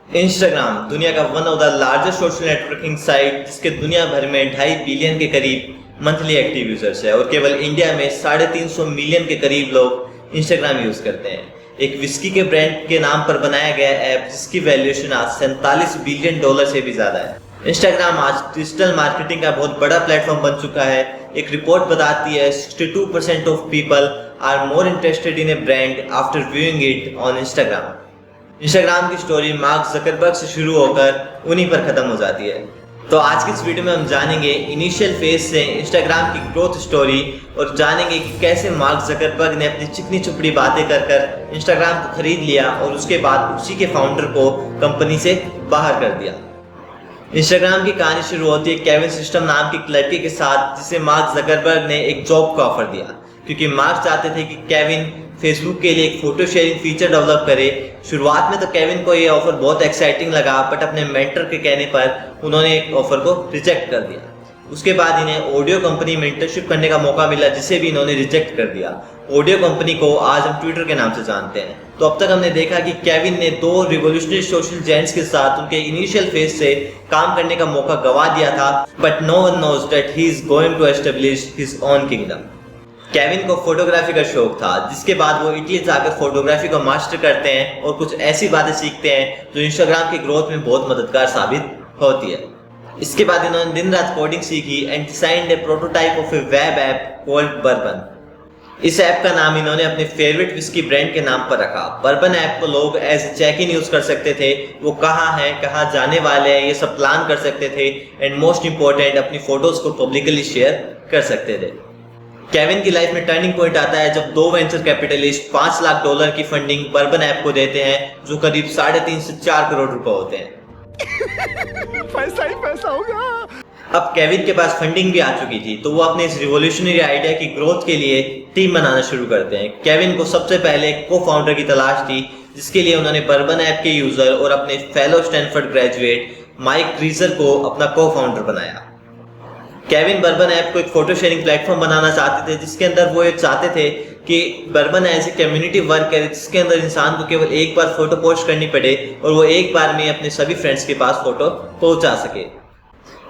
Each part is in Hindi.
इंस्टाग्राम दुनिया का one of the largest social networking site, जिसके दुनिया भर में 2.5 बिलियन के करीब मंथली एक्टिव यूजर्स है और केवल इंडिया में 350 मिलियन के करीब लोग इंस्टाग्राम यूज करते हैं। एक विस्की के ब्रांड के नाम पर बनाया गया ऐप जिसकी वैल्यूएशन आज 47 बिलियन डॉलर से भी ज्यादा है। इंस्टाग्राम आज डिजिटल मार्केटिंग का बहुत बड़ा प्लेटफॉर्म बन चुका है। एक रिपोर्ट बताती है 62% of people are more interested in a brand after viewing it on Instagram. Instagram की स्टोरी मार्क जकरबर्ग से शुरू होकर उन्हीं पर खत्म हो जाती है। तो आज की इस वीडियो में हम जानेंगे इनिशियल फेज से इंस्टाग्राम की ग्रोथ स्टोरी और जानेंगे कि कैसे मार्क जकरबर्ग ने अपनी चिकनी चुपड़ी बातें कर इंस्टाग्राम को खरीद लिया और उसके बाद उसी के फाउंडर को कंपनी से बाहर कर दिया। इंस्टाग्राम की कहानी शुरू होती है केविन सिस्टम नाम की एक लड़की के साथ, जिसे मार्क जकरबर्ग ने एक जॉब का ऑफर दिया, क्योंकि मार्क चाहते थे कि केविन फेसबुक के लिए एक फोटो शेयरिंग फीचर डेवलप करे। शुरुआत में तो केविन को ये ऑफर बहुत एक्साइटिंग लगा, बट अपने मेंटर के कहने पर उन्होंने एक ऑफर को रिजेक्ट कर दिया। उसके बाद इन्हें ऑडियो कंपनी में इंटर्नशिप करने का मौका मिला, जिसे भी इन्होंने रिजेक्ट कर दिया। ऑडियो कंपनी को आज हम ट्विटर के नाम से जानते हैं। तो अब तक हमने देखा कि केविन ने 2 रिवोल्यूशनरी सोशल जायंट्स के साथ उनके इनिशियल फेज से काम करने का मौका गवा दिया था, but no one knows that he is going to establish his own kingdom. Kevin को फोटोग्राफी का शौक था, जिसके बाद वो इटली जाकर फोटोग्राफी को मास्टर करते हैं और कुछ ऐसी बातें सीखते हैं जो इंस्टाग्राम की ग्रोथ में बहुत मददगार साबित होती है। इसके बाद इन्होंने दिन रात कोडिंग सीखी and designed A prototype of A web app called bourbon. इस ऐप का नाम इन्होंने अपने फेवरेट विस्की ब्रांड के नाम पर रखा। बर्बन ऐप को लोग as a check in use कर सकते थे, वो कहाँ हैं, कहाँ जाने वाले हैं, ये सब प्लान कर सकते थे एंड मोस्ट इंपॉर्टेंट अपनी फोटोज को पब्लिकली शेयर कर सकते थे। केविन की लाइफ में टर्निंग पॉइंट आता है जब 2 वेंचर कैपिटलिस्ट $5 लाख की फंडिंग बर्बन ऐप को देते हैं, जो करीब 3.5 से 4 करोड़ रुपए होते हैं। पैसा ही पैसा होगा। अब केविन के पास फंडिंग भी आ चुकी थी, तो वो अपने इस रिवोल्यूशनरी आइडिया की ग्रोथ के लिए टीम बनाना शुरू करते हैं। केविन को सबसे पहले को फाउंडर की तलाश थी, जिसके लिए उन्होंने बर्बन ऐप के यूजर और अपने फेलो स्टैनफोर्ड ग्रेजुएट माइक ग्रीजर को अपना को फाउंडर बनाया। केविन बर्बन ऐप को एक फोटो शेयरिंग प्लेटफॉर्म बनाना चाहते थे, जिसके अंदर वो चाहते थे कि बर्बन ऐसी कम्युनिटी वर्क करे जिसके अंदर इंसान को केवल एक बार फोटो पोस्ट करनी पड़े और वो एक बार में अपने सभी फ्रेंड्स के पास फोटो पहुंचा सके।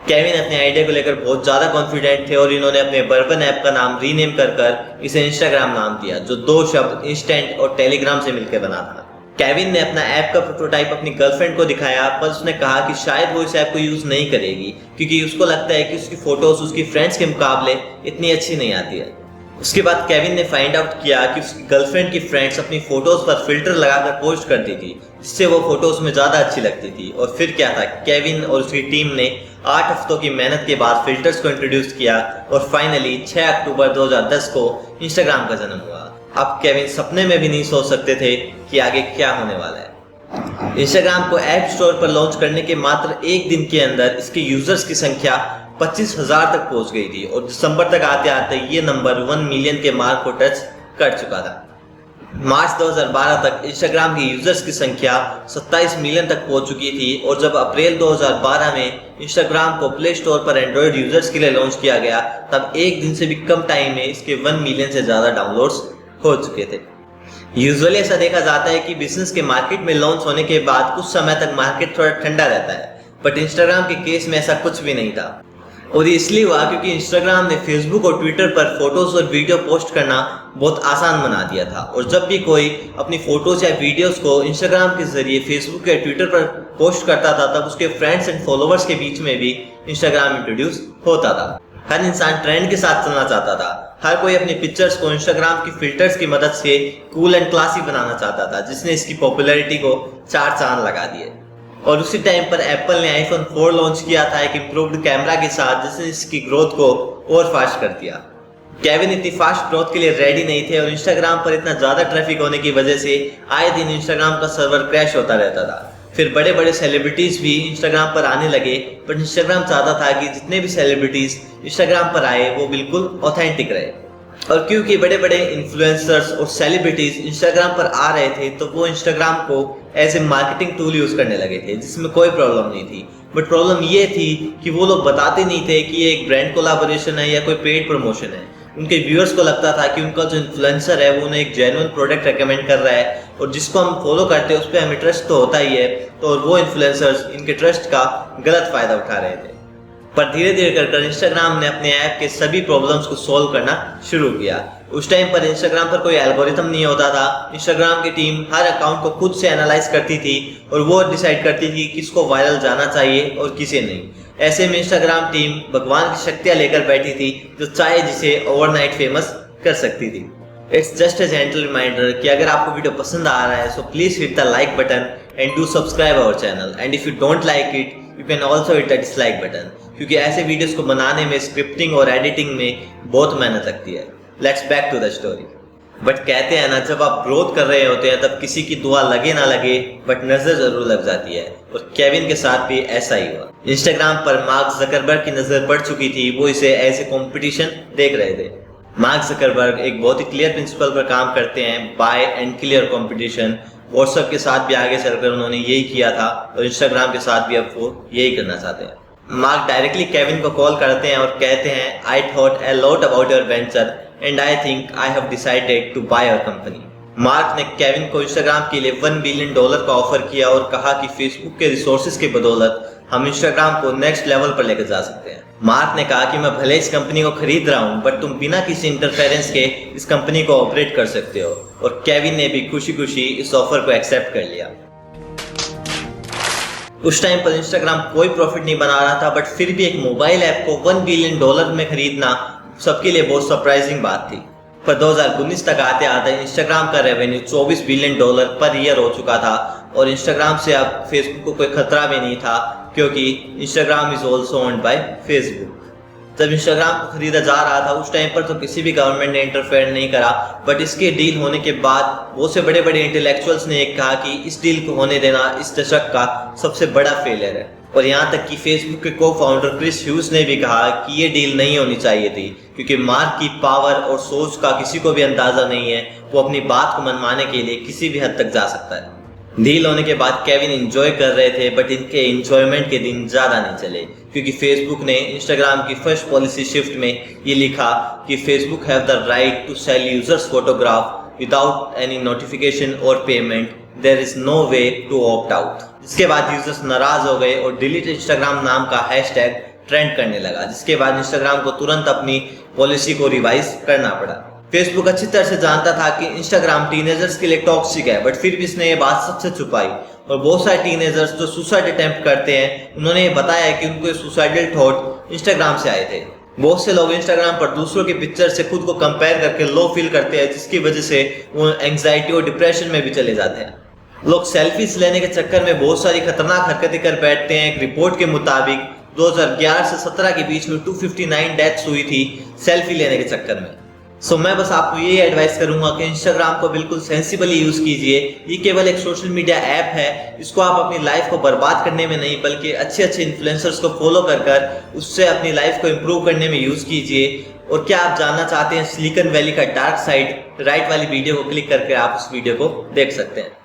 केविन अपने आइडिया को लेकर बहुत ज्यादा कॉन्फिडेंट थे और इन्होंने अपने बर्बन ऐप का नाम रीनेम कर इसे इंस्टाग्राम नाम दिया, जो 2 शब्द इंस्टेंट और टेलीग्राम से मिलकर बना था। केविन ने अपना ऐप का प्रोटोटाइप अपनी गर्लफ्रेंड को दिखाया, पर उसने कहा कि शायद वो इस ऐप को यूज नहीं करेगी, क्योंकि उसको लगता है कि उसकी फोटोज उसकी फ्रेंड्स के मुकाबले इतनी अच्छी नहीं आती है। उसके बाद केविन ने फाइंड आउट किया कि उसकी गर्लफ्रेंड की फ्रेंड्स अपनी फोटोज पर फिल्टर लगाकर पोस्ट करती थी, जिससे वो फोटोज में ज्यादा अच्छी लगती थी। और फिर क्या था, केविन और उसकी टीम ने 8 हफ्तों की मेहनत के बाद फिल्टर्स को इंट्रोड्यूस किया और फाइनली 6 अक्टूबर 2010 को इंस्टाग्राम का जन्म हुआ। अब केविन सपने में भी नहीं सोच सकते थे कि आगे क्या होने वाला है। इंस्टाग्राम को ऐप स्टोर पर लॉन्च करने के मात्र 1 दिन के अंदर इसके यूजर्स की संख्या 25,000 तक पहुंच गई थी और दिसंबर तक आते आते ये नंबर 1 मिलियन के मार्क को टच कर चुका था। मार्च 2012 तक इंस्टाग्राम की यूजर्स की संख्या 27 मिलियन तक पहुंच चुकी थी और जब अप्रैल 2012 में इंस्टाग्राम को प्ले स्टोर पर एंड्रॉइड यूजर्स के लिए लॉन्च किया गया, तब 1 दिन से भी कम टाइम में इसके 1 मिलियन से ज्यादा डाउनलोड्स हो चुके थे। यूजुअली ऐसा देखा जाता है कि बिजनेस के मार्केट में लॉन्च होने के बाद कुछ समय तक मार्केट थोड़ा ठंडा रहता है, बट इंस्टाग्राम के केस में ऐसा कुछ भी नहीं था। और ये इसलिए हुआ क्योंकि इंस्टाग्राम ने फेसबुक और ट्विटर पर फोटोज और वीडियो पोस्ट करना बहुत आसान बना दिया था, और जब भी कोई अपनी फोटोज या वीडियोस को इंस्टाग्राम के जरिए फेसबुक या ट्विटर पर पोस्ट करता था, तब उसके फ्रेंड्स एंड फॉलोअर्स के बीच में भी इंस्टाग्राम इंट्रोड्यूस होता था। हर इंसान ट्रेंड के साथ चलना चाहता था। हर कोई अपनी पिक्चर्स को इंस्टाग्राम की फिल्टर्स की मदद से कूल एंड क्लासी बनाना चाहता था, जिसने इसकी पॉपुलैरिटी को 4 चांद लगा दिए। और उसी टाइम पर एप्पल ने आईफोन 4 लॉन्च किया था एक इम्प्रूव्ड कैमरा के साथ, जिसने इसकी ग्रोथ को और फास्ट कर दिया। केविन इतनी फास्ट ग्रोथ के लिए रेडी नहीं थे और इंस्टाग्राम पर इतना ज्यादा ट्रैफिक होने की वजह से आए दिन इंस्टाग्राम का सर्वर क्रैश होता रहता था। फिर बड़े बड़े सेलिब्रिटीज भी इंस्टाग्राम पर आने लगे, बट इंस्टाग्राम चाहता था कि जितने भी सेलिब्रिटीज इंस्टाग्राम पर आए वो बिल्कुल ऑथेंटिक रहे। और क्योंकि बड़े बड़े इन्फ्लुएंसर्स और सेलिब्रिटीज इंस्टाग्राम पर आ रहे थे, तो वो इंस्टाग्राम को as a marketing tool use करने लगे थे, जिसमें कोई प्रॉब्लम नहीं थी। बट प्रॉब्लम ये थी कि वो लोग बताते नहीं थे कि ये एक ब्रांड कोलैबोरेशन है या कोई पेड प्रमोशन है। उनके व्यूअर्स को लगता था कि उनका जो इन्फ्लुएंसर है वो उन्हें एक जेन्युइन प्रोडक्ट रेकमेंड कर रहा है और जिसको हम फॉलो करते हैं उस पर हमें ट्रस्ट तो होता ही है, तो वो इन्फ्लुएंसर्स इनके ट्रस्ट का गलत फायदा उठा रहे थे। पर धीरे धीरे कर इंस्टाग्राम ने अपने ऐप के सभी प्रॉब्लम्स को सॉल्व करना शुरू किया। उस टाइम पर इंस्टाग्राम पर कोई एल्गोरिथम नहीं होता था। इंस्टाग्राम की टीम हर अकाउंट को खुद से एनालाइज करती थी और वो डिसाइड करती थी किसको वायरल जाना चाहिए और किसे नहीं। ऐसे में इंस्टाग्राम टीम भगवान की शक्तियां लेकर बैठी थी जो चाहे जिसे ओवरनाइट फेमस कर सकती थी। It's just a gentle reminder कि अगर आपको वीडियो पसंद आ रहा है so please hit the like button and do subscribe our channel, and if you don't like it you can also hit the dislike button, क्योंकि ऐसे वीडियोस को बनाने में स्क्रिप्टिंग और एडिटिंग में बहुत मेहनत लगती है। Let's back to the story. But कहते हैं ना, जब आप ग्रोथ कर रहे होते हैं तब किसी की दुआ लगे ना लगे बट नजर जरूर लग जाती है, और केविन के साथ भी ऐसा ही हुआ। इंस्टाग्राम पर मार्क जकरबर्ग की नजर पड़ चुकी थी, वो इसे एज ए कॉम्पिटिशन देख रहे थे। मार्क जकरबर्ग एक बहुत ही क्लियर प्रिंसिपल पर काम करते हैं, buy and clear competition. WhatsApp के साथ भी आगे चलकर उन्होंने यही किया था और इंस्टाग्राम के साथ भी अब वो यही करना चाहते हैं। मार्क डायरेक्टली केविन को कॉल करते हैं और कहते हैं, I thought a lot about your venture and I think I have decided to buy your company. Mark ने केविन को इंस्टाग्राम के लिए $1 बिलियन का ऑफर किया और कहा कि फेसबुक के रिसोर्सेज की बदौलत हम इंस्टाग्राम को नेक्स्ट लेवल पर लेकर जा सकते हैं। मार्क ने कहा कि मैं भले इस कंपनी को खरीद रहा हूं बट तुम बिना किसी इंटरफेरेंस के इस कंपनी को ऑपरेट कर सकते हो, और केविन ने भी खुशी खुशी इस ऑफर को एक्सेप्ट कर लिया। उस टाइम पर इंस्टाग्राम कोई प्रॉफिट नहीं बना रहा था, बट फिर भी एक मोबाइल ऐप को $1 बिलियन में खरीदना सबके लिए बहुत सरप्राइजिंग बात थी। पर 2019 तक आते आते इंस्टाग्राम का रेवेन्यू $24 बिलियन पर ईयर हो चुका था, और इंस्टाग्राम से अब फेसबुक को कोई खतरा भी नहीं था, क्योंकि Instagram is also owned by Facebook. जब इंस्टाग्राम को खरीदा जा रहा था उस टाइम पर तो किसी भी गवर्नमेंट ने इंटरफेयर नहीं करा, बट इसके डील होने के बाद बहुत से बड़े बड़े इंटेलेक्चुअल्स ने कहा कि इस डील को होने देना इस दशक का सबसे बड़ा फेलियर है। और यहाँ तक कि फेसबुक के को फाउंडर क्रिस ह्यूज ने भी कहा कि ये डील नहीं होनी चाहिए थी, क्योंकि मार्क की पावर और सोच का किसी को भी अंदाजा नहीं है, वो अपनी बात को मनवाने के लिए किसी भी हद तक जा सकता है। डील होने के बाद केविन एंजॉय कर रहे थे, बट इनके एंजॉयमेंट के दिन ज़्यादा नहीं चले, क्योंकि फेसबुक ने इंस्टाग्राम की फर्स्ट पॉलिसी शिफ्ट में ये लिखा कि Facebook have the right to sell users photograph without any notification और payment, there is no way to opt out. जिसके बाद यूजर्स नाराज हो गए और डिलीट इंस्टाग्राम नाम का हैशटैग ट्रेंड करने लगा, जिसके बाद इंस्टाग्राम को तुरंत अपनी पॉलिसी को रिवाइज करना पड़ा। फेसबुक अच्छी तरह से जानता था कि इंस्टाग्राम टीनेजर्स के लिए टॉक्सिक है, बट फिर भी इसने ये बात सबसे छुपाई, और बहुत सारे टीनेजर्स जो सुसाइड अटेम्प्ट करते हैं उन्होंने ये बताया कि उनको सुसाइडल थॉट इंस्टाग्राम से आए थे। बहुत से लोग इंस्टाग्राम पर दूसरों के पिक्चर से खुद को कंपेयर करके लो फील करते हैं, जिसकी वजह से वो एंग्जाइटी और डिप्रेशन में भी चले जाते हैं। लोग सेल्फीज लेने के चक्कर में बहुत सारी खतरनाक हरकतें कर बैठते हैं। एक रिपोर्ट के मुताबिक 2011 से 17 के बीच में 259 डेथ्स हुई थी सेल्फी लेने के चक्कर में। सो मैं बस आपको ये एडवाइस करूंगा कि इंस्टाग्राम को बिल्कुल सेंसिबली यूज कीजिए। ये केवल एक सोशल मीडिया ऐप है, इसको आप अपनी लाइफ को बर्बाद करने में नहीं बल्कि अच्छे अच्छे इन्फ्लुएंसर्स को फॉलो कर उससे अपनी लाइफ को इम्प्रूव करने में यूज कीजिए। और क्या आप जानना चाहते हैं सिलिकॉन वैली का डार्क साइड, राइट वाली वीडियो को क्लिक करके आप उस वीडियो को देख सकते हैं।